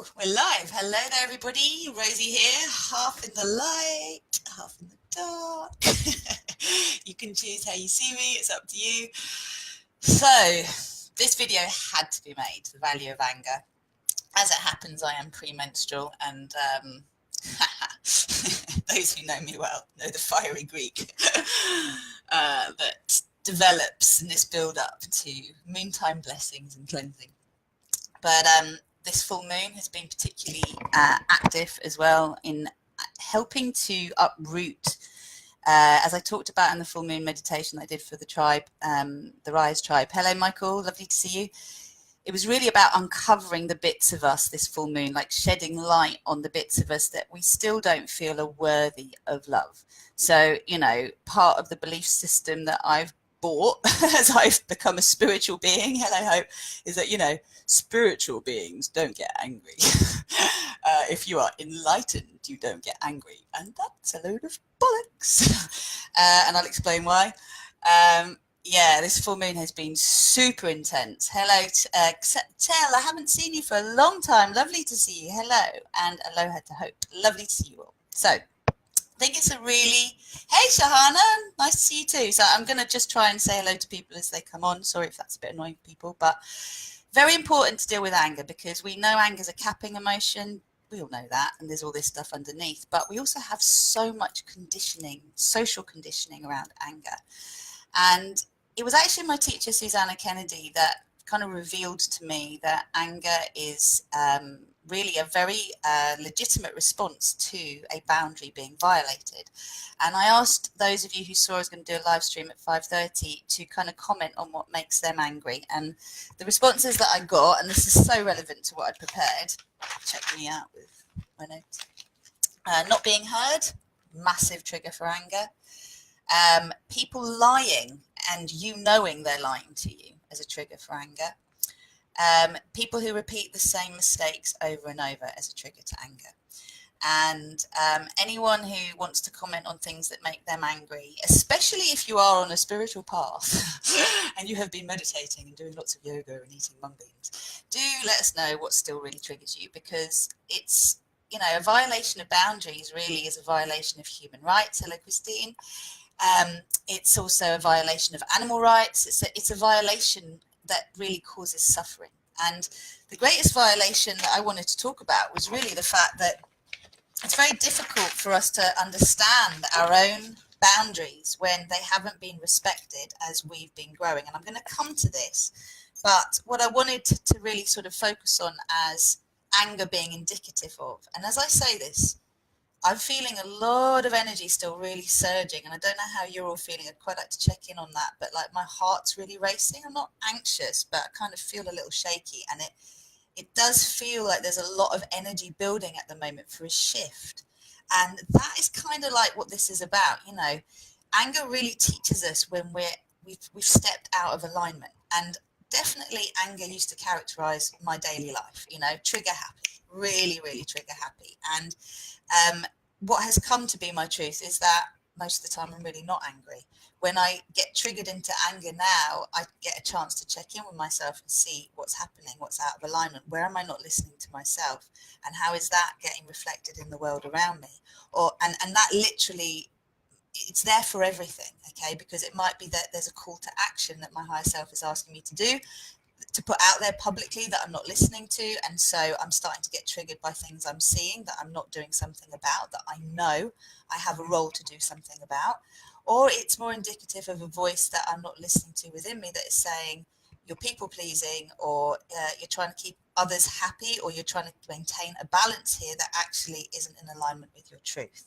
Oh, we're live. Hello there, everybody. Rosie here, half in the light, half in the dark. You can choose how you see me. It's up to you. So, this video had to be made, the value of anger. As it happens, I am premenstrual, and those who know me well know the fiery Greek that develops in this build-up to moontime blessings and cleansing. But this full moon has been particularly active as well in helping to uproot, as I talked about in the full moon meditation I did for the tribe, the Rise tribe. Hello, Michael. Lovely to see you. It was really about uncovering the bits of us this full moon, like shedding light on the bits of us that we still don't feel are worthy of love. So, you know, part of the belief system that I've bought as I've become a spiritual being, hello Hope, is that, you know, spiritual beings don't get angry. If you are enlightened, you don't get angry. And that's a load of bollocks. And I'll explain why. Yeah, this full moon has been super intense. Hello, Tel, I haven't seen you for a long time. Lovely to see you. Hello, and aloha to Hope. Lovely to see you all. So, I think it's a really... Hey, Shahana, nice to see you too. So I'm going to just try and say hello to people as they come on. Sorry if that's a bit annoying for people, but very important to deal with anger, because we know anger is a capping emotion. We all know that, and there's all this stuff underneath. But we also have so much conditioning, social conditioning around anger. And it was actually my teacher, Rosanna Kennedy, that kind of revealed to me that anger is really a very legitimate response to a boundary being violated. And I asked those of you who saw I was going to do a live stream at 5:30 to kind of comment on what makes them angry. And the responses that I got, and this is so relevant to what I'd prepared, check me out with my notes. Not being heard, massive trigger for anger. People lying and you knowing they're lying to you as a trigger for anger. People who repeat the same mistakes over and over as a trigger to anger. And anyone who wants to comment on things that make them angry, especially if you are on a spiritual path and you have been meditating and doing lots of yoga and eating mung beans, do let us know what still really triggers you, because it's, you know, a violation of boundaries really is a violation of human rights. Hello, Christine. It's also a violation of animal rights. It's a violation that really causes suffering. And the greatest violation that I wanted to talk about was really the fact that it's very difficult for us to understand our own boundaries when they haven't been respected as we've been growing. And I'm going to come to this. But what I wanted to really sort of focus on as anger being indicative of, and as I say this, I'm feeling a lot of energy still really surging, and I don't know how you're all feeling. I'd quite like to check in on that, but like my heart's really racing. I'm not anxious, but I kind of feel a little shaky, and it does feel like there's a lot of energy building at the moment for a shift. And that is kind of like what this is about. You know, anger really teaches us when we've stepped out of alignment. And definitely anger used to characterize my daily life, you know, trigger happy, really, really trigger happy. And what has come to be my truth is that most of the time I'm really not angry. When I get triggered into anger now, I get a chance to check in with myself and see what's happening, what's out of alignment, where am I not listening to myself, and how is that getting reflected in the world around me? And that literally, it's there for everything, okay? Because it might be that there's a call to action that my higher self is asking me to do, to put out there publicly that I'm not listening to, and so I'm starting to get triggered by things I'm seeing that I'm not doing something about, that I know I have a role to do something about. Or it's more indicative of a voice that I'm not listening to within me that is saying you're people pleasing, or you're trying to keep others happy, or you're trying to maintain a balance here that actually isn't in alignment with your truth.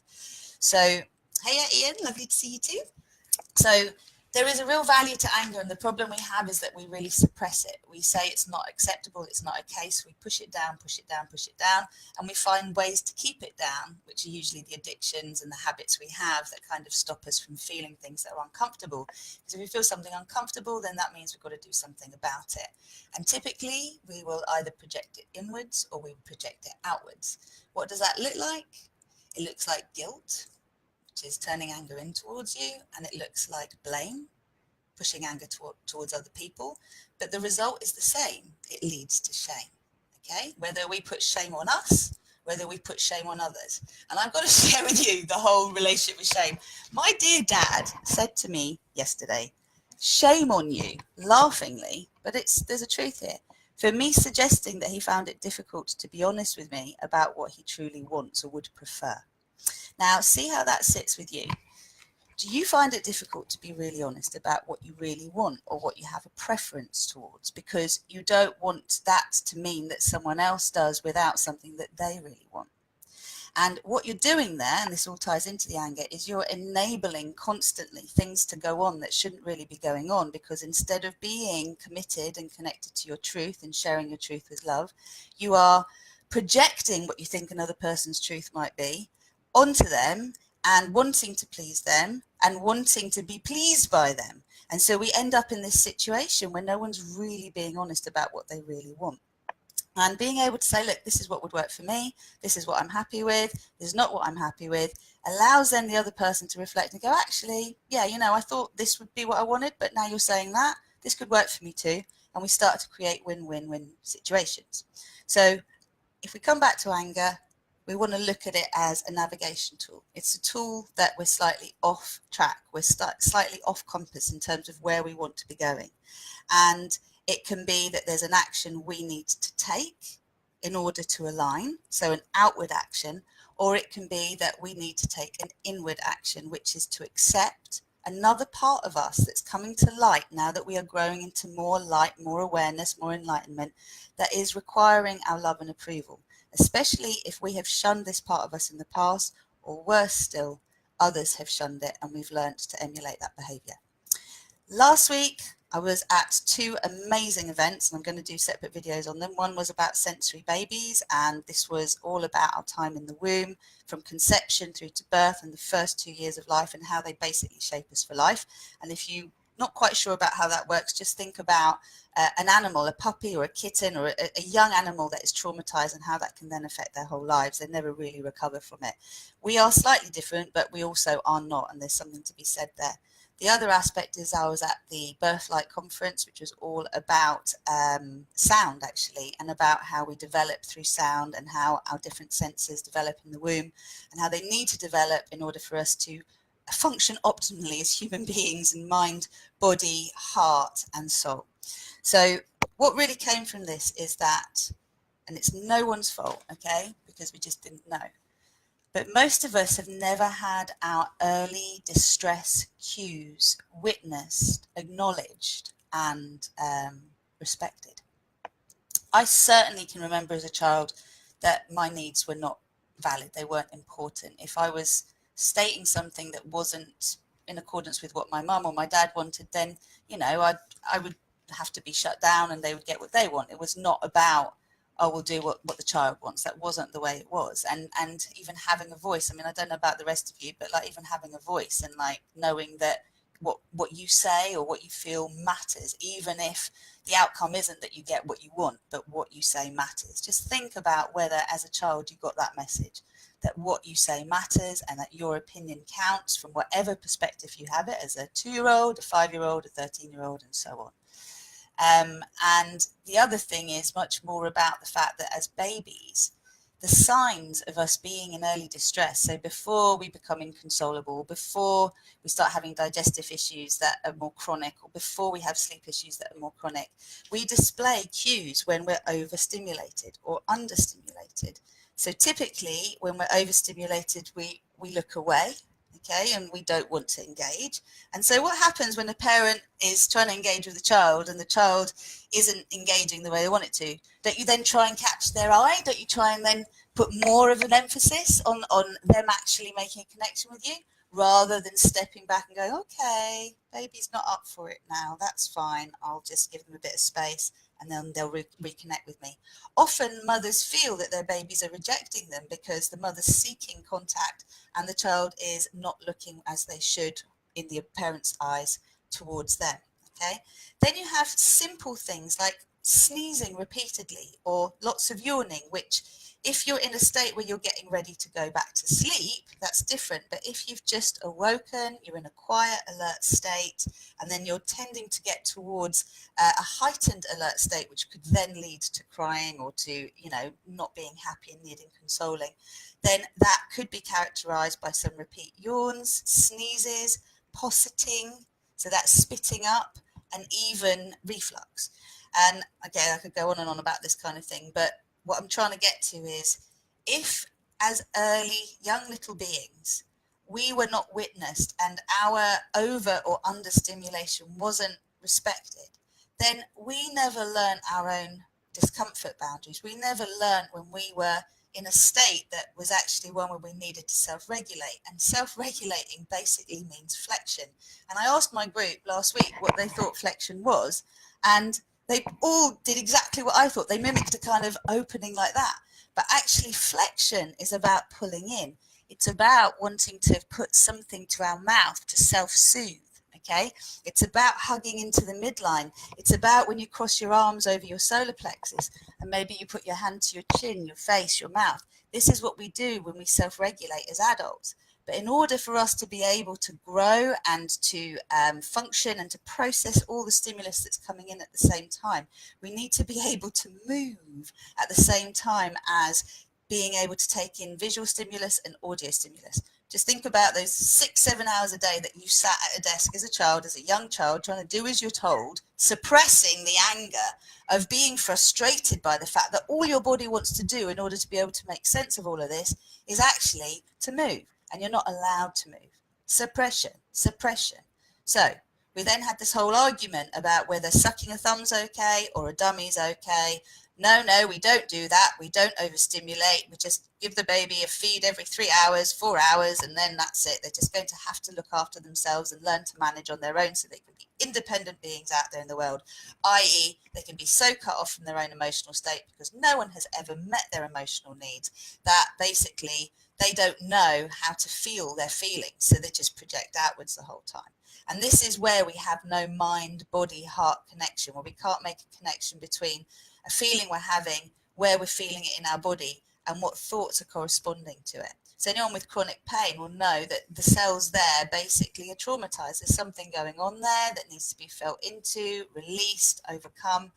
So hey Ian, lovely to see you too. So there is a real value to anger, and the problem we have is that we really suppress it. We say it's not acceptable, it's not okay, so we push it down, push it down, push it down, and we find ways to keep it down, which are usually the addictions and the habits we have that kind of stop us from feeling things that are uncomfortable. Because if we feel something uncomfortable, then that means we've got to do something about it. And typically, we will either project it inwards or we will project it outwards. What does that look like? It looks like guilt, which is turning anger in towards you, and it looks like blame, pushing anger towards other people, but the result is the same. It leads to shame. okay? Whether we put shame on us, whether we put shame on others. And I've got to share with you the whole relationship with shame. My dear dad said to me yesterday, shame on you, laughingly, but there's a truth here, for me suggesting that he found it difficult to be honest with me about what he truly wants or would prefer. Now, see how that sits with you. Do you find it difficult to be really honest about what you really want or what you have a preference towards? Because you don't want that to mean that someone else does without something that they really want. And what you're doing there, and this all ties into the anger, is you're enabling constantly things to go on that shouldn't really be going on, because instead of being committed and connected to your truth and sharing your truth with love, you are projecting what you think another person's truth might be onto them and wanting to please them and wanting to be pleased by them. And so we end up in this situation where no one's really being honest about what they really want. And being able to say, look, this is what would work for me, this is what I'm happy with, this is not what I'm happy with, allows then the other person to reflect and go, actually, yeah, you know, I thought this would be what I wanted, but now you're saying that, this could work for me too. And we start to create win-win-win situations. So if we come back to anger, we want to look at it as a navigation tool. It's a tool that we're slightly off track, we're slightly off compass in terms of where we want to be going. And it can be that there's an action we need to take in order to align, so an outward action, or it can be that we need to take an inward action, which is to accept another part of us that's coming to light now that we are growing into more light, more awareness, more enlightenment, that is requiring our love and approval, especially if we have shunned this part of us in the past, or worse still, others have shunned it and we've learned to emulate that behavior. Last week, I was at two amazing events, and I'm going to do separate videos on them. One was about sensory babies, and this was all about our time in the womb, from conception through to birth and the first 2 years of life, and how they basically shape us for life. And if you're not quite sure about how that works, just think about an animal, a puppy or a kitten or a young animal that is traumatized, and how that can then affect their whole lives. They never really recover from it. We are slightly different, but we also are not, and there's something to be said there. The other aspect is I was at the Birthlight conference, which was all about sound, actually, and about how we develop through sound and how our different senses develop in the womb and how they need to develop in order for us to function optimally as human beings in mind, body, heart, and soul. So what really came from this is that, and it's no one's fault, okay, because we just didn't know, but most of us have never had our early distress cues witnessed, acknowledged, and respected. I certainly can remember as a child that my needs were not valid. They weren't important. If I was stating something that wasn't in accordance with what my mum or my dad wanted, then, you know, I would have to be shut down and they would get what they want. It was not about, oh, we'll do what the child wants. That wasn't the way it was. And even having a voice, I mean, I don't know about the rest of you, but like even having a voice and like knowing that what you say or what you feel matters, even if the outcome isn't that you get what you want, but what you say matters. Just think about whether as a child you got that message, that what you say matters and that your opinion counts from whatever perspective you have it, as a 2-year-old, a 5-year-old, a 13-year-old, and so on. And the other thing is much more about the fact that as babies, the signs of us being in early distress, so before we become inconsolable, before we start having digestive issues that are more chronic, or before we have sleep issues that are more chronic, we display cues when we're overstimulated or understimulated. So typically when we're overstimulated, we look away, okay, and we don't want to engage. And so what happens when a parent is trying to engage with a child and the child isn't engaging the way they want it to? Don't you then try and catch their eye? Don't you try and then put more of an emphasis on them actually making a connection with you, rather than stepping back and going, okay, baby's not up for it now, that's fine, I'll just give them a bit of space and then they'll reconnect with me. Often mothers feel that their babies are rejecting them because the mother's seeking contact and the child is not looking as they should in the parent's eyes towards them. Okay. Then you have simple things like sneezing repeatedly or lots of yawning, which if you're in a state where you're getting ready to go back to sleep, that's different. But if you've just awoken, you're in a quiet, alert state, and then you're tending to get towards a heightened alert state, which could then lead to crying or to, not being happy and needing consoling, then that could be characterized by some repeat yawns, sneezes, posseting, so that's spitting up, and even reflux. And again, I could go on and on about this kind of thing, but what I'm trying to get to is, if as early young little beings we were not witnessed and our over or under stimulation wasn't respected, then we never learned our own discomfort boundaries. We never learned when we were in a state that was actually one where we needed to self-regulate. And self-regulating basically means flexion. And I asked my group last week what they thought flexion was, and they all did exactly what I thought. They mimicked a kind of opening like that. But actually flexion is about pulling in. It's about wanting to put something to our mouth to self-soothe. Okay, it's about hugging into the midline. It's about when you cross your arms over your solar plexus and maybe you put your hand to your chin, your face, your mouth. This is what we do when we self-regulate as adults. But in order for us to be able to grow and to function and to process all the stimulus that's coming in at the same time, we need to be able to move at the same time as being able to take in visual stimulus and audio stimulus. Just think about those 6-7 hours a day that you sat at a desk as a child, as a young child, trying to do as you're told, suppressing the anger of being frustrated by the fact that all your body wants to do in order to be able to make sense of all of this is actually to move, and you're not allowed to move. Suppression, suppression. So we then had this whole argument about whether sucking a thumb's okay or a dummy's okay. No, we don't do that. We don't overstimulate. We just give the baby a feed every 3 hours, 4 hours, and then that's it. They're just going to have to look after themselves and learn to manage on their own so they can be independent beings out there in the world, i.e. they can be so cut off from their own emotional state because no one has ever met their emotional needs that basically they don't know how to feel their feelings, so they just project outwards the whole time. And this is where we have no mind, body, heart connection, where we can't make a connection between a feeling we're having, where we're feeling it in our body, and what thoughts are corresponding to it. So anyone with chronic pain will know that the cells there basically are traumatized. There's something going on there that needs to be felt into, released, overcome.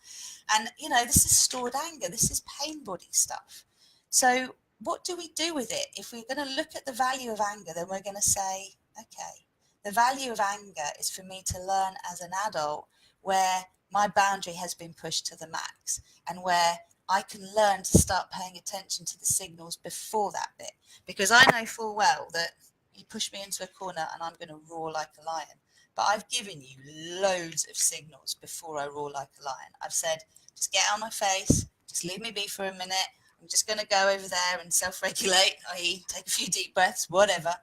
And, this is stored anger. This is pain body stuff. So what do we do with it? If we're going to look at the value of anger, then we're going to say, okay, the value of anger is for me to learn as an adult where my boundary has been pushed to the max and where I can learn to start paying attention to the signals before that bit. Because I know full well that you push me into a corner and I'm going to roar like a lion. But I've given you loads of signals before I roar like a lion. I've said, just get out of my face, just leave me be for a minute. I'm just going to go over there and self-regulate, i.e. take a few deep breaths, whatever.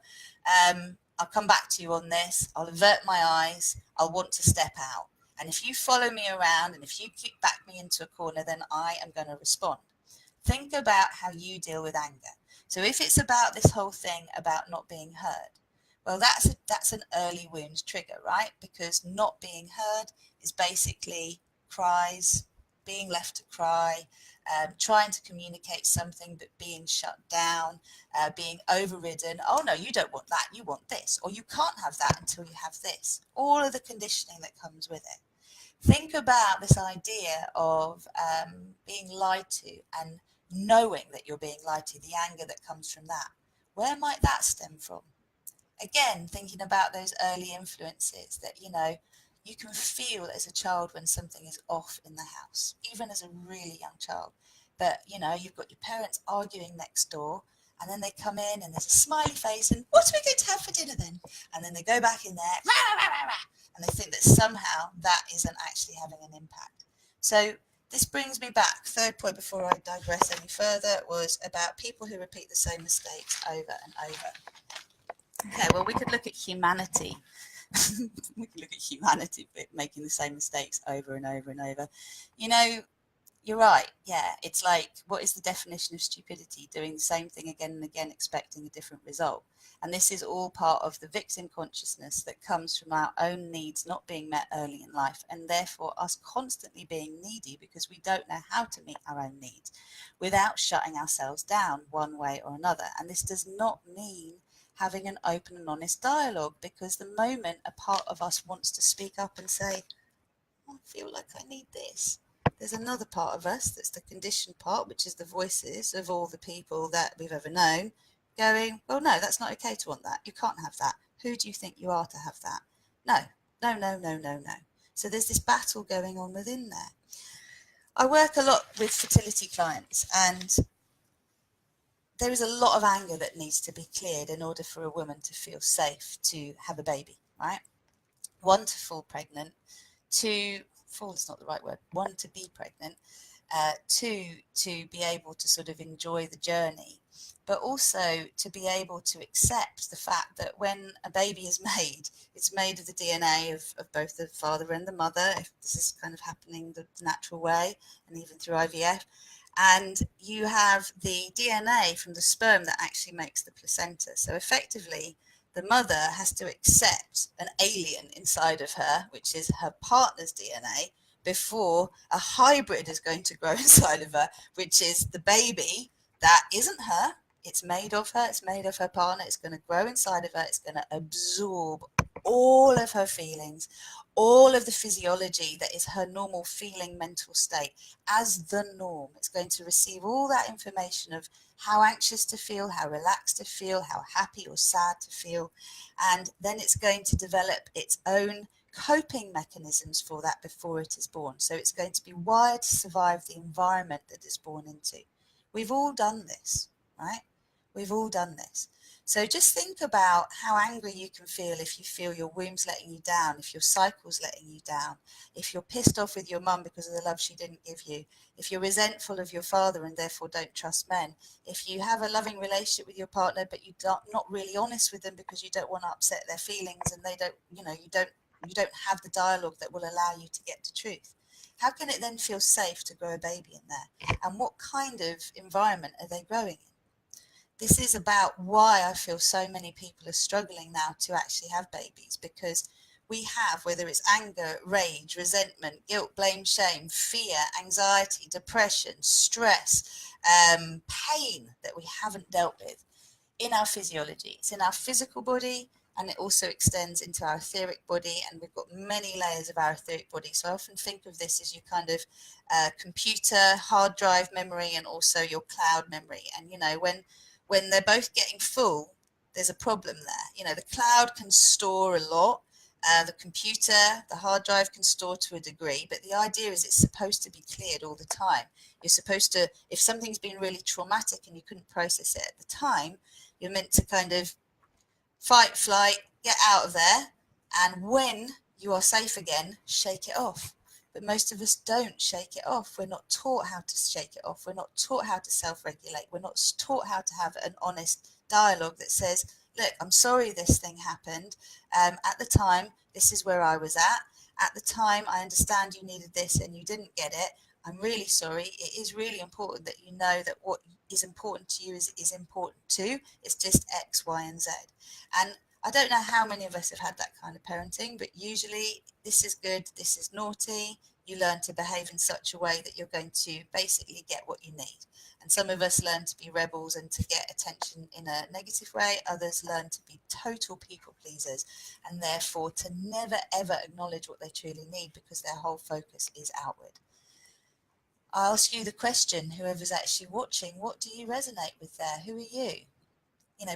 I'll come back to you on this. I'll avert my eyes. I'll want to step out. And if you follow me around and if you back me into a corner, then I am going to respond. Think about how you deal with anger. So if it's about this whole thing about not being heard, well, that's an early wound trigger, right? Because not being heard is basically cries, being left to cry, trying to communicate something but being shut down, being overridden. Oh no, you don't want that, you want this, or you can't have that until you have this. All of the conditioning that comes with it. Think about this idea of being lied to and knowing that you're being lied to, the anger that comes from that. Where might that stem from? Again, thinking about those early influences that, you can feel as a child when something is off in the house, even as a really young child. But, you've got your parents arguing next door, and then they come in and there's a smiley face and what are we going to have for dinner then? And then they go back in there, rah, rah, rah, rah, and they think that somehow that isn't actually having an impact. So this brings me back. Third point before I digress any further was about people who repeat the same mistakes over and over. Okay, well, we could look at humanity. We could look at humanity making the same mistakes over and over and over. you're right. Yeah. It's like, what is the definition of stupidity? Doing the same thing again and again, expecting a different result. And this is all part of the victim consciousness that comes from our own needs not being met early in life, and therefore us constantly being needy because we don't know how to meet our own needs without shutting ourselves down one way or another. And this does not mean having an open and honest dialogue, because the moment a part of us wants to speak up and say, I feel like I need this, there's another part of us that's the conditioned part, which is the voices of all the people that we've ever known, going, well, no, that's not okay to want that. You can't have that. Who do you think you are to have that? No, no, no, no, no, no. So there's this battle going on within there. I work a lot with fertility clients, and there is a lot of anger that needs to be cleared in order for a woman to feel safe to have a baby, right? One, to fall pregnant. Two, fall is not the right word. One, to be pregnant. Two, to be able to sort of enjoy the journey, but also to be able to accept the fact that when a baby is made, it's made of the DNA of both the father and the mother, if this is kind of happening the natural way, and even through IVF. And you have the DNA from the sperm that actually makes the placenta. So effectively, the mother has to accept an alien inside of her, which is her partner's DNA, before a hybrid is going to grow inside of her, which is the baby that isn't her. It's made of her. It's made of her partner. It's going to grow inside of her. It's going to absorb all of her feelings, all of the physiology that is her normal feeling mental state as the norm. It's going to receive all that information of how anxious to feel, how relaxed to feel, how happy or sad to feel. And then it's going to develop its own coping mechanisms for that before it is born. So it's going to be wired to survive the environment that it's born into. We've all done this, right? We've all done this. So just think about how angry you can feel if you feel your womb's letting you down, if your cycle's letting you down, if you're pissed off with your mum because of the love she didn't give you, if you're resentful of your father and therefore don't trust men, if you have a loving relationship with your partner but you're not really honest with them because you don't want to upset their feelings, and they don't, you don't have the dialogue that will allow you to get to truth. How can it then feel safe to grow a baby in there? And what kind of environment are they growing in? This is about why I feel so many people are struggling now to actually have babies, because we have, whether it's anger, rage, resentment, guilt, blame, shame, fear, anxiety, depression, stress, pain that we haven't dealt with in our physiology. It's in our physical body, and it also extends into our etheric body, and we've got many layers of our etheric body. So I often think of this as your kind of computer, hard drive memory, and also your cloud memory. And when they're both getting full, there's a problem there. The cloud can store a lot. The computer, the hard drive can store to a degree, but the idea is it's supposed to be cleared all the time. You're supposed to, if something's been really traumatic and you couldn't process it at the time, you're meant to kind of fight, flight, get out of there, and when you are safe again, shake it off. But most of us don't shake it off. We're not taught how to shake it off. We're not taught how to self-regulate. We're not taught how to have an honest dialogue that says, look, I'm sorry this thing happened. At the time, this is where I was at. At the time, I understand you needed this and you didn't get it. I'm really sorry. It is really important that you know that what is important to you is important too. It's just X, Y, and Z. And I don't know how many of us have had that kind of parenting, but usually this is good, this is naughty. You learn to behave in such a way that you're going to basically get what you need. And some of us learn to be rebels and to get attention in a negative way. Others learn to be total people pleasers, and therefore to never ever acknowledge what they truly need because their whole focus is outward. I ask you the question, whoever's actually watching, what do you resonate with there? Who are you?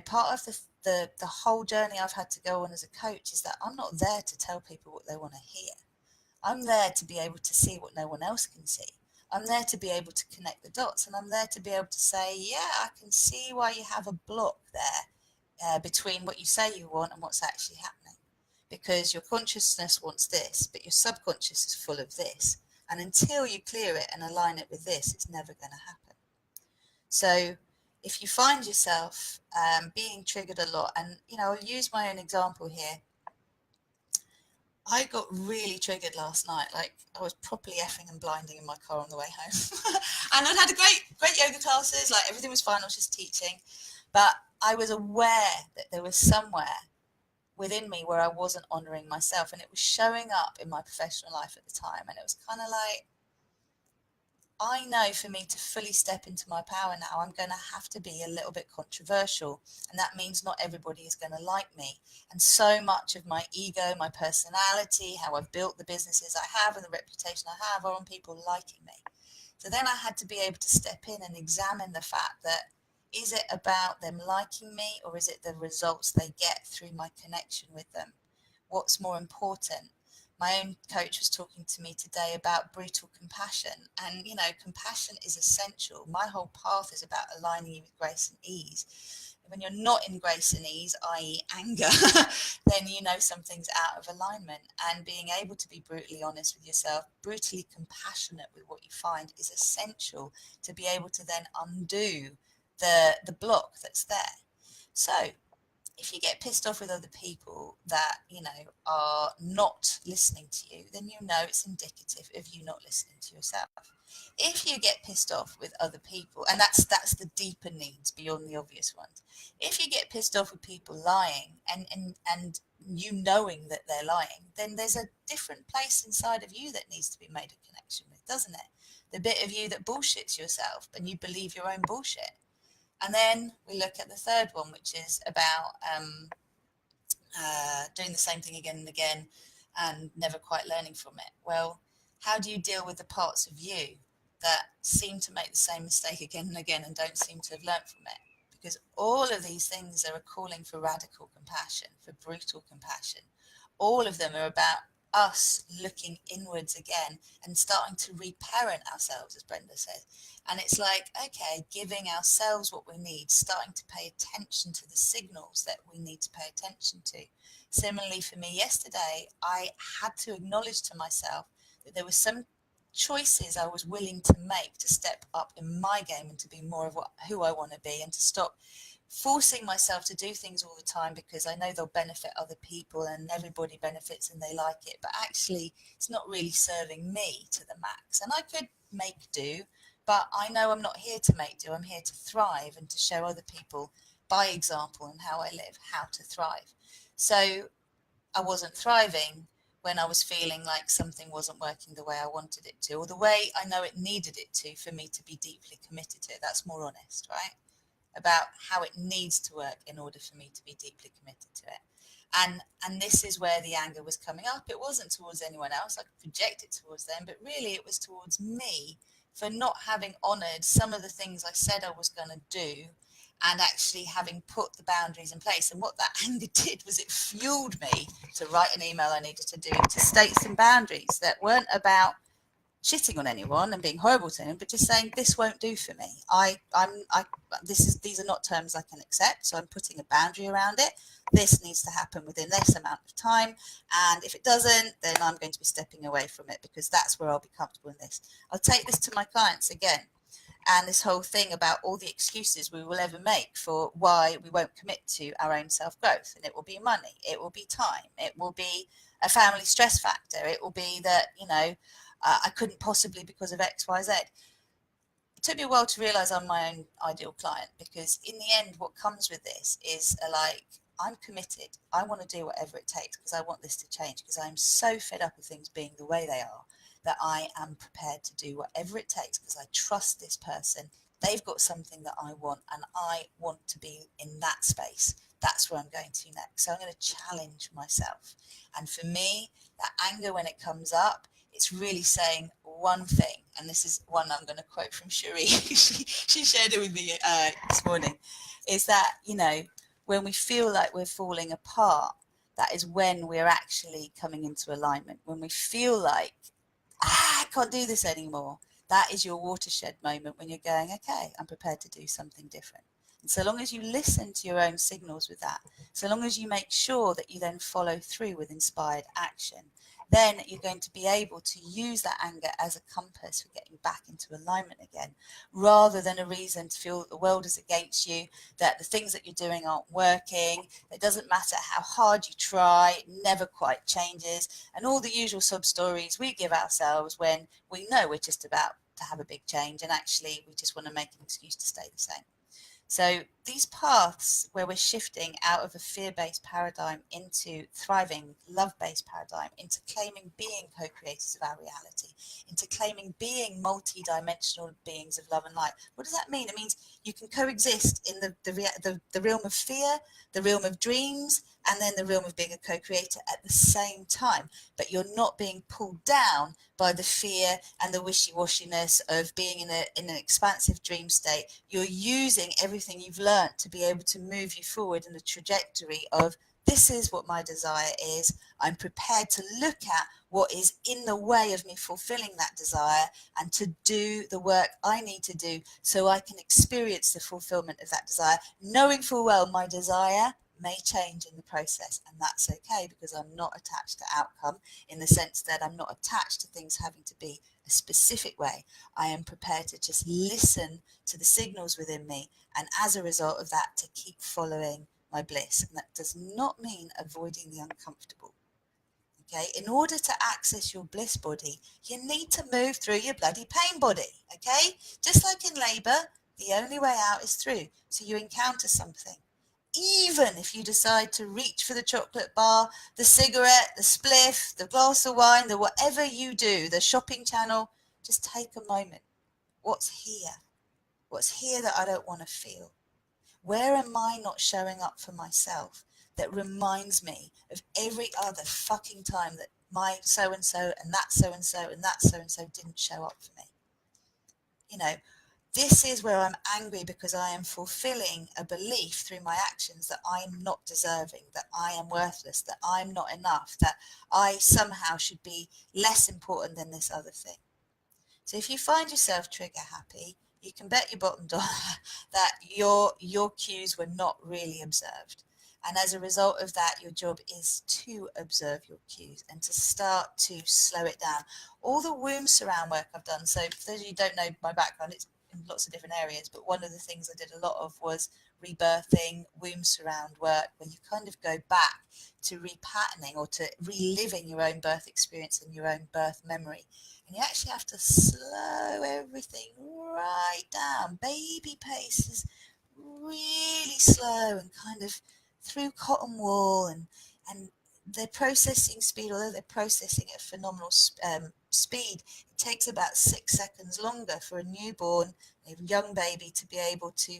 Part of the whole journey I've had to go on as a coach is that I'm not there to tell people what they want to hear. I'm there to be able to see what no one else can see. I'm there to be able to connect the dots, and I'm there to be able to say, yeah, I can see why you have a block there between what you say you want and what's actually happening. Because your consciousness wants this, but your subconscious is full of this. And until you clear it and align it with this, it's never going to happen. So if you find yourself being triggered a lot, and I'll use my own example here. I got really triggered last night. Like, I was properly effing and blinding in my car on the way home. And I'd had a great yoga classes, like everything was fine, I was just teaching. But I was aware that there was somewhere within me where I wasn't honouring myself, and it was showing up in my professional life at the time. And it was kind of like, I know for me to fully step into my power now, I'm going to have to be a little bit controversial. And that means not everybody is going to like me. And so much of my ego, my personality, how I've built the businesses I have and the reputation I have are on people liking me. So then I had to be able to step in and examine the fact that, is it about them liking me, or is it the results they get through my connection with them? What's more important? My own coach was talking to me today about brutal compassion. And, compassion is essential. My whole path is about aligning you with grace and ease. When you're not in grace and ease, i.e. anger, then you know something's out of alignment. And being able to be brutally honest with yourself, brutally compassionate with what you find, is essential to be able to then undo the block that's there. So if you get pissed off with other people that, are not listening to you, then it's indicative of you not listening to yourself. If you get pissed off with other people, and that's the deeper needs beyond the obvious ones. If you get pissed off with people lying and you knowing that they're lying, then there's a different place inside of you that needs to be made a connection with, doesn't it? The bit of you that bullshits yourself and you believe your own bullshit. And then we look at the third one, which is about doing the same thing again and again and never quite learning from it. Well, how do you deal with the parts of you that seem to make the same mistake again and again and don't seem to have learned from it? Because all of these things are a calling for radical compassion, for brutal compassion. All of them are about us looking inwards again and starting to reparent ourselves, as Brenda said. And it's like, okay, giving ourselves what we need, starting to pay attention to the signals that we need to pay attention to. Similarly, for me yesterday, I had to acknowledge to myself that there were some choices I was willing to make to step up in my game and to be more of who I want to be, and to stop forcing myself to do things all the time because I know they'll benefit other people and everybody benefits and they like it, but actually it's not really serving me to the max. And I could make do, but I know I'm not here to make do. I'm here to thrive and to show other people by example and how I live, how to thrive. So I wasn't thriving when I was feeling like something wasn't working the way I wanted it to, or the way I know it needed it to for me to be deeply committed to it. That's more honest, right? About how it needs to work in order for me to be deeply committed to it. And this is where the anger was coming up. It wasn't towards anyone else. I could project it towards them, but really it was towards me for not having honoured some of the things I said I was going to do, and actually having put the boundaries in place. And what that anger did was it fueled me to write an email I needed to do to state some boundaries that weren't about shitting on anyone and being horrible to him, but just saying, this won't do for me. These are not terms I can accept, so I'm putting a boundary around it. This needs to happen within this amount of time, and if it doesn't, then I'm going to be stepping away from it, because that's where I'll be comfortable in this. I'll take this to my clients again, and this whole thing about all the excuses we will ever make for why we won't commit to our own self-growth. And it will be money, it will be time, it will be a family stress factor, it will be that, I couldn't possibly because of X, Y, Z. It took me a while to realize I'm my own ideal client, because in the end, what comes with this is I'm committed. I want to do whatever it takes because I want this to change, because I'm so fed up of things being the way they are that I am prepared to do whatever it takes because I trust this person. They've got something that I want, and I want to be in that space. That's where I'm going to next. So I'm going to challenge myself. And for me, that anger, when it comes up, it's really saying one thing, and this is one I'm going to quote from Cherie. she shared it with me this morning, is that, when we feel like we're falling apart, that is when we're actually coming into alignment. When we feel like, I can't do this anymore, that is your watershed moment when you're going, okay, I'm prepared to do something different. And so long as you listen to your own signals with that, so long as you make sure that you then follow through with inspired action, then you're going to be able to use that anger as a compass for getting back into alignment again, rather than a reason to feel that the world is against you, that the things that you're doing aren't working, it doesn't matter how hard you try, it never quite changes, and all the usual sub stories we give ourselves when we know we're just about to have a big change and actually we just want to make an excuse to stay the same. So these paths where we're shifting out of a fear-based paradigm into thriving, love-based paradigm, into claiming being co-creators of our reality, into claiming being multi-dimensional beings of love and light. What does that mean? It means you can coexist in the realm of fear, the realm of dreams, and then the realm of being a co-creator at the same time. But you're not being pulled down by the fear and the wishy-washiness of being in an expansive dream state. You're using everything you've learned to be able to move you forward in the trajectory of, this is what my desire is. I'm prepared to look at what is in the way of me fulfilling that desire and to do the work I need to do so I can experience the fulfillment of that desire, knowing full well my desire may change in the process, and that's okay because I'm not attached to outcome, in the sense that I'm not attached to things having to be a specific way. I am prepared to just listen to the signals within me, and as a result of that, to keep following my bliss. And that does not mean avoiding the uncomfortable. Okay, in order to access your bliss body, you need to move through your bloody pain body. Okay, just like in labor, the only way out is through. So you encounter something. Even if you decide to reach for the chocolate bar, the cigarette, the spliff, the glass of wine, the whatever you do, the shopping channel, just take a moment. What's here? What's here that I don't want to feel? Where am I not showing up for myself that reminds me of every other fucking time that my so-and-so and that so-and-so and that so-and-so didn't show up for me? You know, this is where I'm angry because I am fulfilling a belief through my actions that I'm not deserving, that I am worthless, that I'm not enough, that I somehow should be less important than this other thing. So if you find yourself trigger happy, you can bet your bottom dollar that your cues were not really observed. And as a result of that, your job is to observe your cues and to start to slow it down. All the womb surround work I've done, so for those of you who don't know my background, it's in lots of different areas, but one of the things I did a lot of was rebirthing, womb surround work, where you kind of go back to repatterning or to reliving your own birth experience and your own birth memory. And you actually have to slow everything right down. Baby pace is really slow and kind of through cotton wool, and their processing speed, although they're processing at phenomenal speed, it takes about 6 seconds longer for a newborn, a young baby, to be able to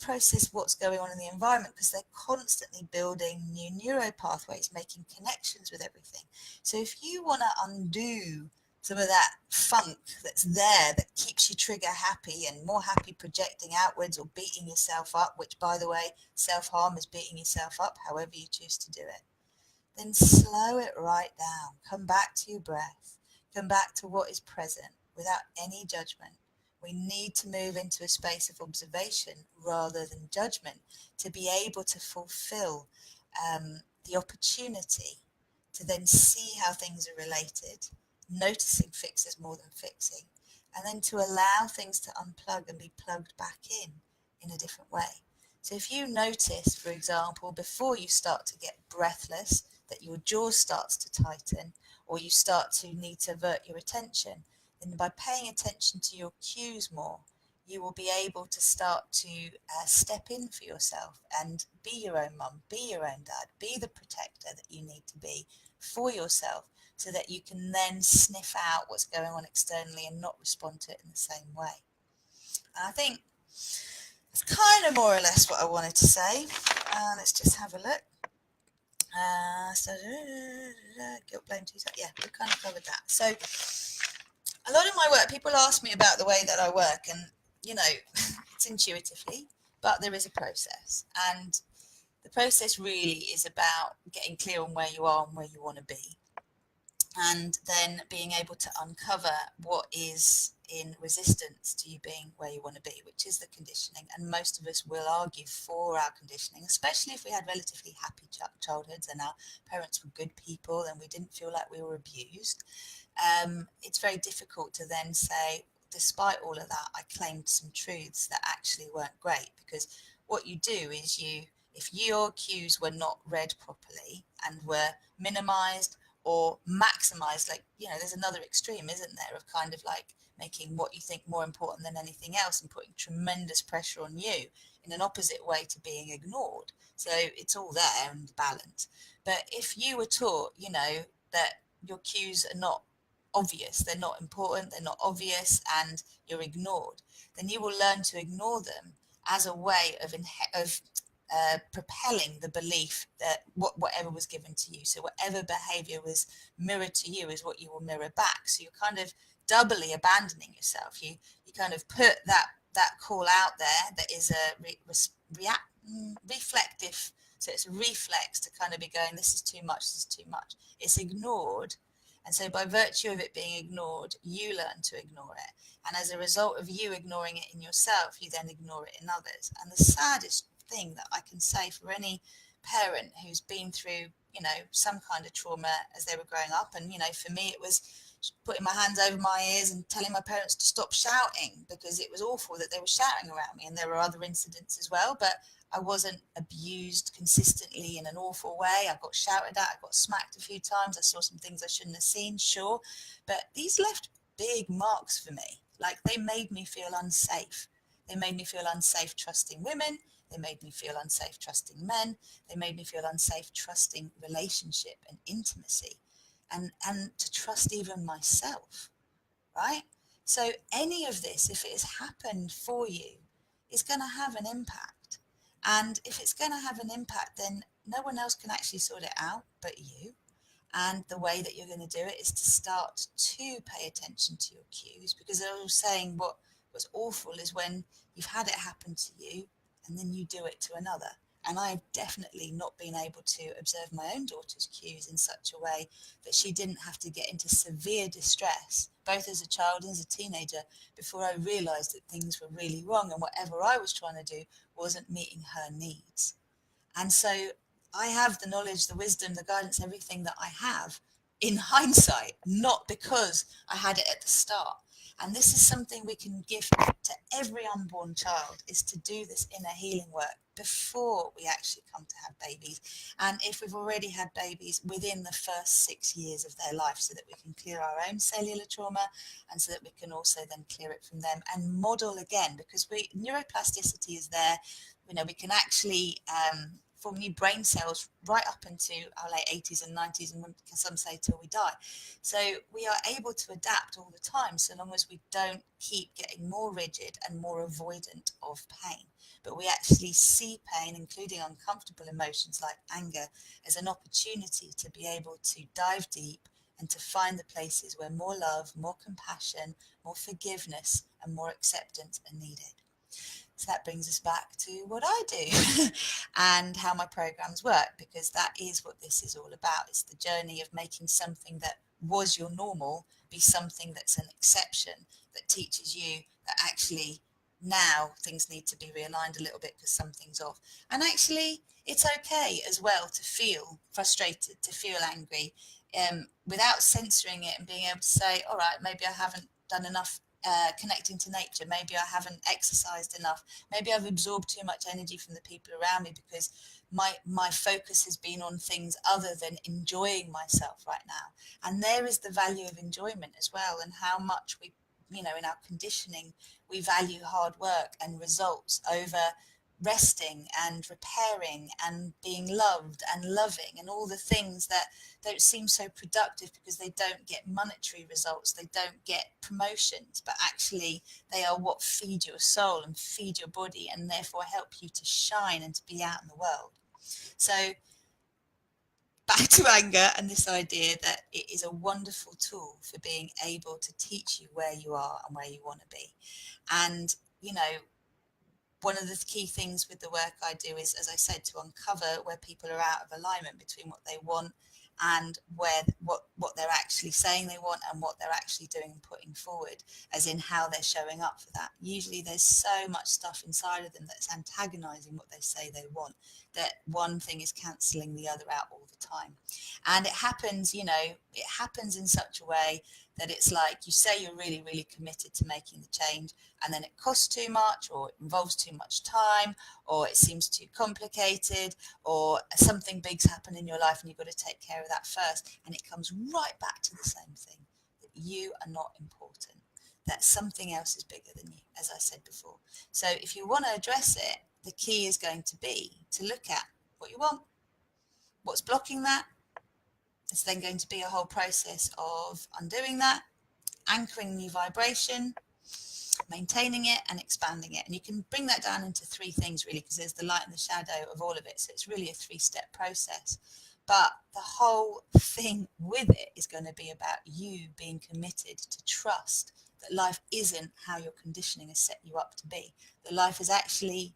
process what's going on in the environment, because they're constantly building new neuro pathways, making connections with everything. So if you want to undo some of that funk that's there that keeps you trigger happy and more happy projecting outwards or beating yourself up, which, by the way, self-harm is beating yourself up, however you choose to do it, then slow it right down. Come back to your breath. Come back to what is present without any judgment. We need to move into a space of observation rather than judgment to be able to fulfill the opportunity to then see how things are related, noticing fixes more than fixing, and then to allow things to unplug and be plugged back in a different way. So if you notice, for example, before you start to get breathless, that your jaw starts to tighten, or you start to need to avert your attention, then by paying attention to your cues more, you will be able to start to step in for yourself and be your own mum, be your own dad, be the protector that you need to be for yourself, so that you can then sniff out what's going on externally and not respond to it in the same way. And I think that's kind of more or less what I wanted to say. Let's just have a look. Guilt, blame, yeah, we've kind of covered that. So a lot of my work, people ask me about the way that I work, and you know, it's intuitively, but there is a process, and the process really is about getting clear on where you are and where you want to be. and then being able to uncover what is in resistance to you being where you want to be, which is the conditioning. And most of us will argue for our conditioning, especially if we had relatively happy childhoods and our parents were good people and we didn't feel like we were abused. It's very difficult to then say, despite all of that, I claimed some truths that actually weren't great, because what you do is if your cues were not read properly and were minimized or maximized, like, there's another extreme, isn't there, of kind of like making what you think more important than anything else and putting tremendous pressure on you in an opposite way to being ignored. So it's all there and balance. But if you were taught, that your cues are not obvious, they're not important, they're not obvious, and you're ignored, then you will learn to ignore them as a way of propelling the belief that whatever was given to you, so whatever behavior was mirrored to you is what you will mirror back. So you're kind of doubly abandoning yourself. You kind of put that call out there that is a reflective. So it's a reflex to kind of be going, this is too much, this is too much. It's ignored. And so by virtue of it being ignored, you learn to ignore it. And as a result of you ignoring it in yourself, you then ignore it in others. And the saddest thing that I can say for any parent who's been through, some kind of trauma as they were growing up, and, for me, it was putting my hands over my ears and telling my parents to stop shouting, because it was awful that they were shouting around me. And there were other incidents as well, but I wasn't abused consistently in an awful way. I got shouted at, I got smacked a few times, I saw some things I shouldn't have seen, sure, but these left big marks for me. Like, they made me feel unsafe. They made me feel unsafe trusting women. They made me feel unsafe trusting men. They made me feel unsafe trusting relationship and intimacy, and to trust even myself, right? So any of this, if it has happened for you, is going to have an impact. And if it's going to have an impact, then no one else can actually sort it out but you. And the way that you're going to do it is to start to pay attention to your cues, because I was saying what was awful is when you've had it happen to you and then you do it to another. And I've definitely not been able to observe my own daughter's cues in such a way that she didn't have to get into severe distress, both as a child and as a teenager, before I realised that things were really wrong and whatever I was trying to do wasn't meeting her needs. And so I have the knowledge, the wisdom, the guidance, everything that I have in hindsight, not because I had it at the start. And this is something we can give to every unborn child, is to do this inner healing work before we actually come to have babies. And if we've already had babies, within the first 6 years of their life, so that we can clear our own cellular trauma, and so that we can also then clear it from them and model again, because neuroplasticity is there. We can actually form new brain cells right up into our late 80s and 90s, and some say till we die. So we are able to adapt all the time, so long as we don't keep getting more rigid and more avoidant of pain. But we actually see pain, including uncomfortable emotions like anger, as an opportunity to be able to dive deep and to find the places where more love, more compassion, more forgiveness, and more acceptance are needed. So that brings us back to what I do and how my programs work, because that is what this is all about. It's the journey of making something that was your normal be something that's an exception, that teaches you that actually now things need to be realigned a little bit because something's off. And actually, it's okay as well to feel frustrated, to feel angry, without censoring it and being able to say, all right, maybe I haven't done enough connecting to nature. Maybe I haven't exercised enough. Maybe I've absorbed too much energy from the people around me because my focus has been on things other than enjoying myself right now. And there is the value of enjoyment as well, and how much we, in our conditioning, we value hard work and results over resting and repairing and being loved and loving, and all the things that don't seem so productive because they don't get monetary results, they don't get promotions, but actually they are what feed your soul and feed your body, and therefore help you to shine and to be out in the world. So back to anger and this idea that it is a wonderful tool for being able to teach you where you are and where you want to be. And one of the key things with the work I do is, as I said, to uncover where people are out of alignment between what they want and what they're actually saying they want and what they're actually doing and putting forward, as in how they're showing up for that. Usually there's so much stuff inside of them that's antagonizing what they say they want, that one thing is cancelling the other out all the time. And it happens, you know, it happens in such a way that it's like you say you're really, really committed to making the change, and then it costs too much, or it involves too much time, or it seems too complicated, or something big's happened in your life and you've got to take care of that first. And it comes right back to the same thing, that you are not important, that something else is bigger than you, as I said before. So if you want to address it, the key is going to be to look at what you want, what's blocking that. It's then going to be a whole process of undoing that, anchoring new vibration, maintaining it and expanding it. And you can bring that down into three things really, because there's the light and the shadow of all of it. So it's really a 3-step process. But the whole thing with it is going to be about you being committed to trust that life isn't how your conditioning has set you up to be. That life is actually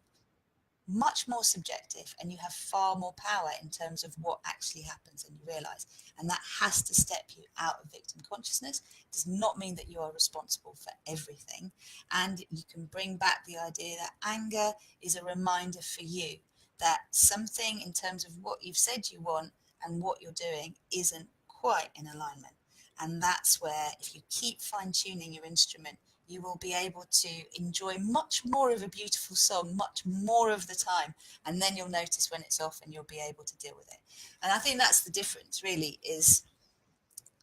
much more subjective, and you have far more power in terms of what actually happens than you realize. And that has to step you out of victim consciousness. It does not mean that you are responsible for everything. And you can bring back the idea that anger is a reminder for you that something in terms of what you've said you want and what you're doing isn't quite in alignment. And that's where, if you keep fine-tuning your instrument, you will be able to enjoy much more of a beautiful song, much more of the time. And then you'll notice when it's off and you'll be able to deal with it. And I think that's the difference really, is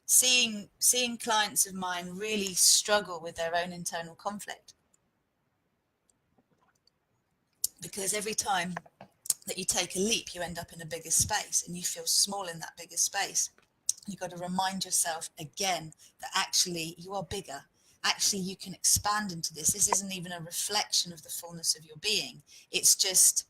seeing clients of mine really struggle with their own internal conflict. Because every time that you take a leap, you end up in a bigger space and you feel small in that bigger space. You've got to remind yourself again that actually you are bigger. Actually, you can expand into this. This isn't even a reflection of the fullness of your being. It's just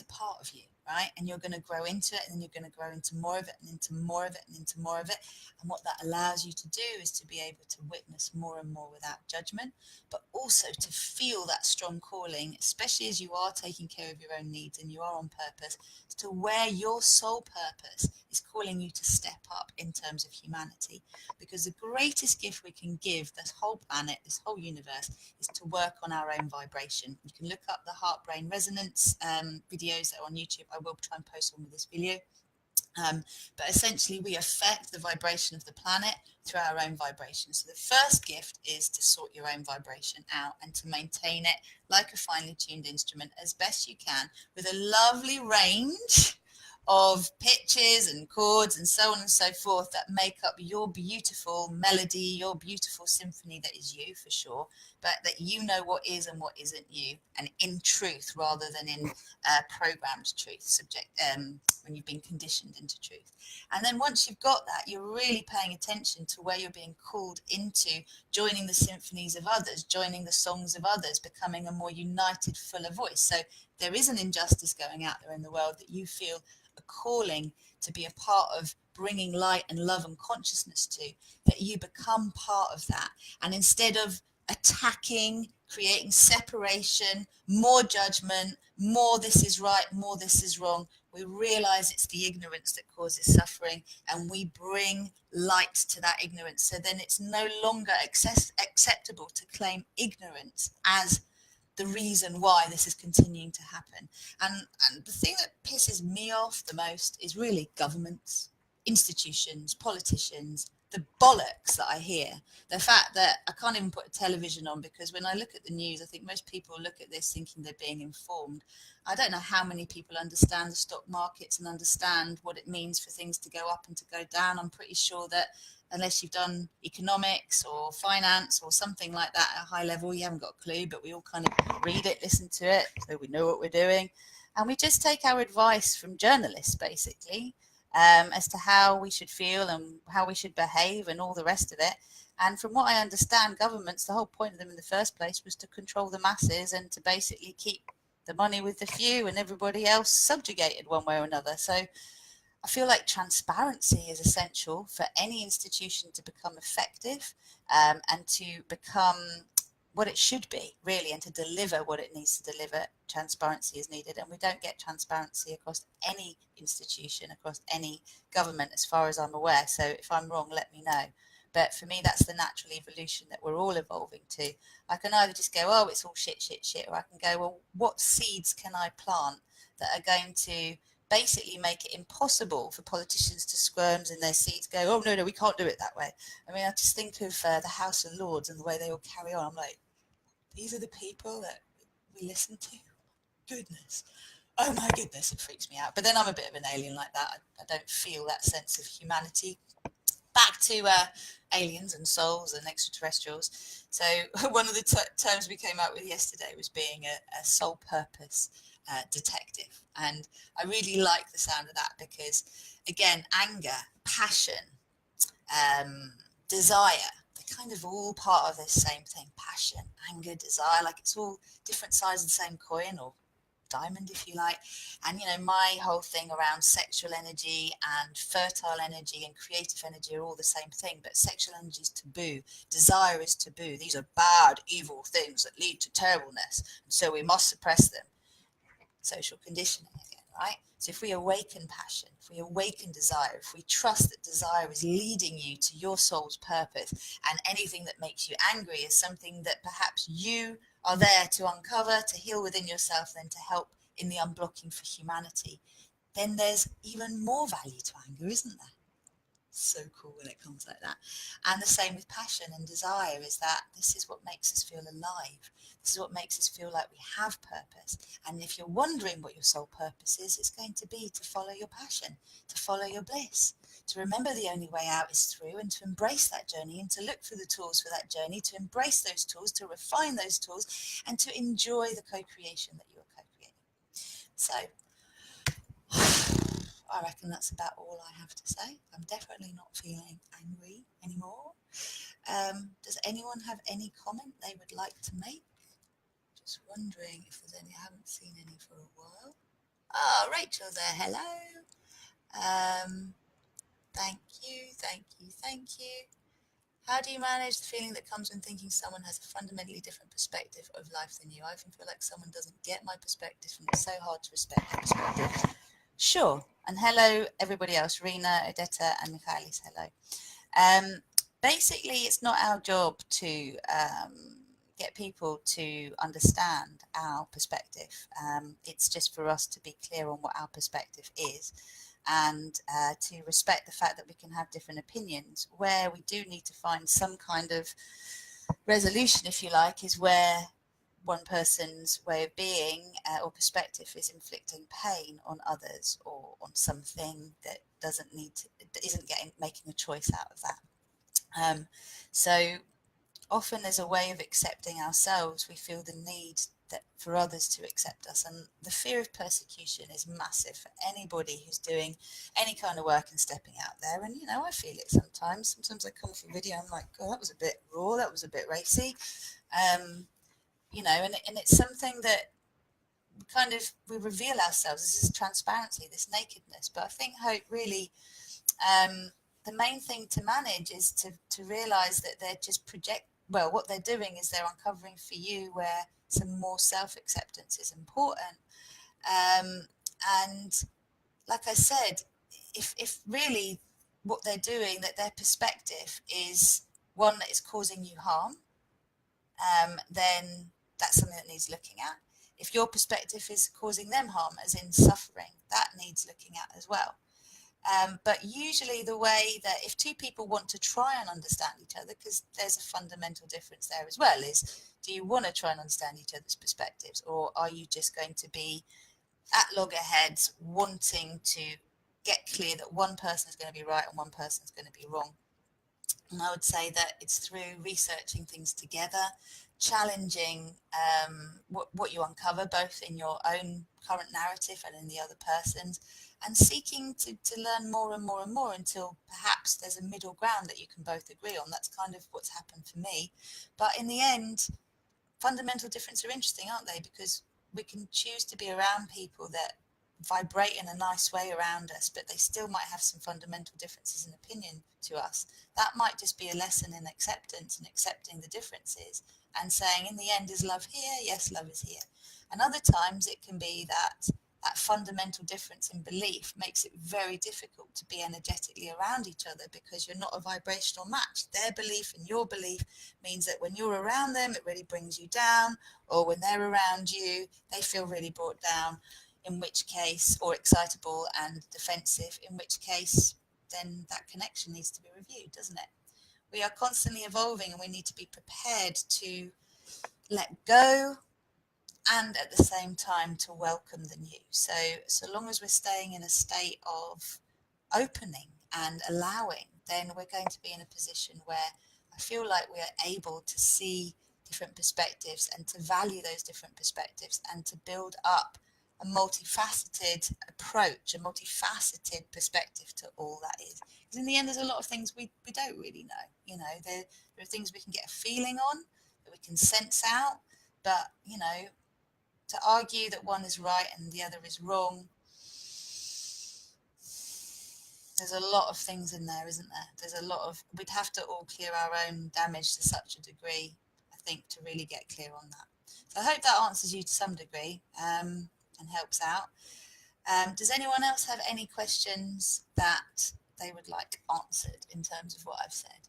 a part of you, right? And you're going to grow into it, and then you're going to grow into more of it, and into more of it, and into more of it. And what that allows you to do is to be able to witness more and more without judgment, but also to feel that strong calling, especially as you are taking care of your own needs and you are on purpose, to where your soul purpose is calling you to step up in terms of humanity. Because the greatest gift we can give this whole planet, this whole universe, is to work on our own vibration. You can look up the heart brain resonance videos that are on YouTube. I will try and post one with this video. But essentially we affect the vibration of the planet through our own vibration. So the first gift is to sort your own vibration out and to maintain it like a finely tuned instrument as best you can, with a lovely range of pitches and chords and so on and so forth that make up your beautiful melody, your beautiful symphony that is you, for sure, but that you know what is and what isn't you, and in truth rather than in programmed truth, when you've been conditioned into truth. And then once you've got that, you're really paying attention to where you're being called into, joining the symphonies of others, joining the songs of others, becoming a more united, fuller voice. So there is an injustice going out there in the world that you feel a calling to be a part of bringing light and love and consciousness to, that you become part of that. And instead of attacking, creating separation, more judgment, more this is right, more this is wrong, we realize it's the ignorance that causes suffering, and we bring light to that ignorance. So then it's no longer acceptable to claim ignorance as the reason why this is continuing to happen. And the thing that pisses me off the most is really governments, institutions, politicians, the bollocks that I hear. The fact that I can't even put a television on, because when I look at the news, I think most people look at this thinking they're being informed. I don't know how many people understand the stock markets and understand what it means for things to go up and to go down. I'm pretty sure that unless you've done economics or finance or something like that at a high level, you haven't got a clue, but we all kind of read it, listen to it, so we know what we're doing. And we just take our advice from journalists, basically, as to how we should feel and how we should behave and all the rest of it. And from what I understand, governments, the whole point of them in the first place was to control the masses and to basically keep the money with the few and everybody else subjugated one way or another. So I feel like transparency is essential for any institution to become effective, and to become what it should be, really, and to deliver what it needs to deliver, transparency is needed. And we don't get transparency across any institution, across any government, as far as I'm aware. So if I'm wrong, let me know. But for me, that's the natural evolution that we're all evolving to. I can either just go, oh, it's all shit, shit, shit, or I can go, well, what seeds can I plant that are going to basically make it impossible for politicians to squirm in their seats, go, oh, no, we can't do it that way. I mean, I just think of the House of Lords and the way they all carry on. I'm like, these are the people that we listen to? Goodness. Oh, my goodness, it freaks me out. But then I'm a bit of an alien like that. I don't feel that sense of humanity. Back to aliens and souls and extraterrestrials. So one of the terms we came out with yesterday was being a soul purpose detective. And I really like the sound of that because, again, anger, passion, desire, they're kind of all part of this same thing. Passion, anger, desire, like it's all different sides of the same coin, or diamond if you like. And my whole thing around sexual energy and fertile energy and creative energy are all the same thing, but sexual energy is taboo, desire is taboo. These are bad, evil things that lead to terribleness, and so we must suppress them. Social conditioning again, right? So if we awaken passion, if we awaken desire, if we trust that desire is leading you to your soul's purpose, and anything that makes you angry is something that perhaps you are there to uncover, to heal within yourself, then to help in the unblocking for humanity, then there's even more value to anger, isn't there? So cool when it comes like that. And the same with passion and desire, is that this is what makes us feel alive. This is what makes us feel like we have purpose. And if you're wondering what your soul purpose is, it's going to be to follow your passion, to follow your bliss, to remember the only way out is through, and to embrace that journey, and to look for the tools for that journey, to embrace those tools, to refine those tools, and to enjoy the co-creation that you're co-creating. So I reckon that's about all I have to say. I'm definitely not feeling angry anymore. Does anyone have any comment they would like to make? Just wondering if there's any. I haven't seen any for a while. Oh, Rachel's there. Hello. Thank you, thank you, thank you. How do you manage the feeling that comes when thinking someone has a fundamentally different perspective of life than you? I often feel like someone doesn't get my perspective, and it's so hard to respect their perspective. Sure. And hello, everybody else. Rena, Odetta, and Michaelis, hello. Basically, it's not our job to get people to understand our perspective. It's just for us to be clear on what our perspective is, and to respect the fact that we can have different opinions. Where we do need to find some kind of resolution, if you like, is where one person's way of being or perspective is inflicting pain on others, or on something that isn't making a choice out of that. So often there's a way of accepting ourselves. We feel the need that for others to accept us, and the fear of persecution is massive for anybody who's doing any kind of work and stepping out there. And I feel it sometimes. I come for video, I'm like, oh, that was a bit raw, that was a bit racy. And it's something that we reveal ourselves. This is transparency, this nakedness. But I think hope really, the main thing to manage is to realize that they're just what they're doing is they're uncovering for you where some more self-acceptance is important. And like I said, if really what they're doing, that their perspective is one that is causing you harm, then that's something that needs looking at. If your perspective is causing them harm, as in suffering, that needs looking at as well. But usually the way that if two people want to try and understand each other, because there's a fundamental difference there as well, is do you want to try and understand each other's perspectives, or are you just going to be at loggerheads wanting to get clear that one person is going to be right and one person is going to be wrong? And I would say that it's through researching things together, challenging what you uncover, both in your own current narrative and in the other person's, and seeking to learn more and more and more until perhaps there's a middle ground that you can both agree on. That's kind of what's happened for me. But in the end, fundamental differences are interesting, aren't they? Because we can choose to be around people that vibrate in a nice way around us, but they still might have some fundamental differences in opinion to us. That might just be a lesson in acceptance and accepting the differences and saying, in the end, is love here? Yes, love is here. And other times it can be that that fundamental difference in belief makes it very difficult to be energetically around each other, because you're not a vibrational match. Their belief and your belief means that when you're around them, it really brings you down, or when they're around you, they feel really brought down, in which case, or excitable and defensive, in which case, then that connection needs to be reviewed, doesn't it? We are constantly evolving, and we need to be prepared to let go and at the same time to welcome the new. So long as we're staying in a state of opening and allowing, then we're going to be in a position where I feel like we are able to see different perspectives and to value those different perspectives and to build up a multifaceted approach, a multifaceted perspective to all that is. Because in the end, there's a lot of things we don't really know. You know, there are things we can get a feeling on, that we can sense out, but, you know, to argue that one is right and the other is wrong, there's a lot of things in there, isn't there? There's a lot of, we'd have to all clear our own damage to such a degree, I think, to really get clear on that. So I hope that answers you to some degree and helps out. Does anyone else have any questions that they would like answered in terms of what I've said?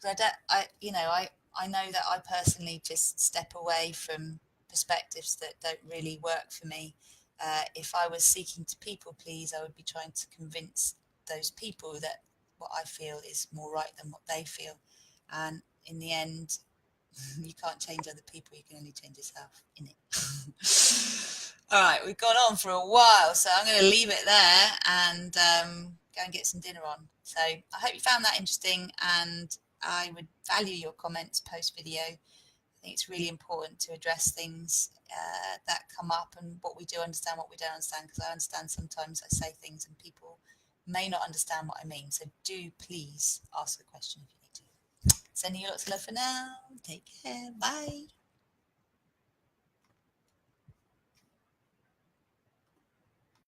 Because I know that I personally just step away from perspectives that don't really work for me. If I was seeking to people please, I would be trying to convince those people that what I feel is more right than what they feel. And in the end, you can't change other people, you can only change yourself, innit? All right, we've gone on for a while, so I'm going to leave it there and go and get some dinner on. So I hope you found that interesting, and I would value your comments post video. I think it's really important to address things that come up and what we do understand, what we don't understand, because I understand sometimes I say things and people may not understand what I mean. So do please ask a question if you need to. Sending you lots of love for now. Take care. Bye.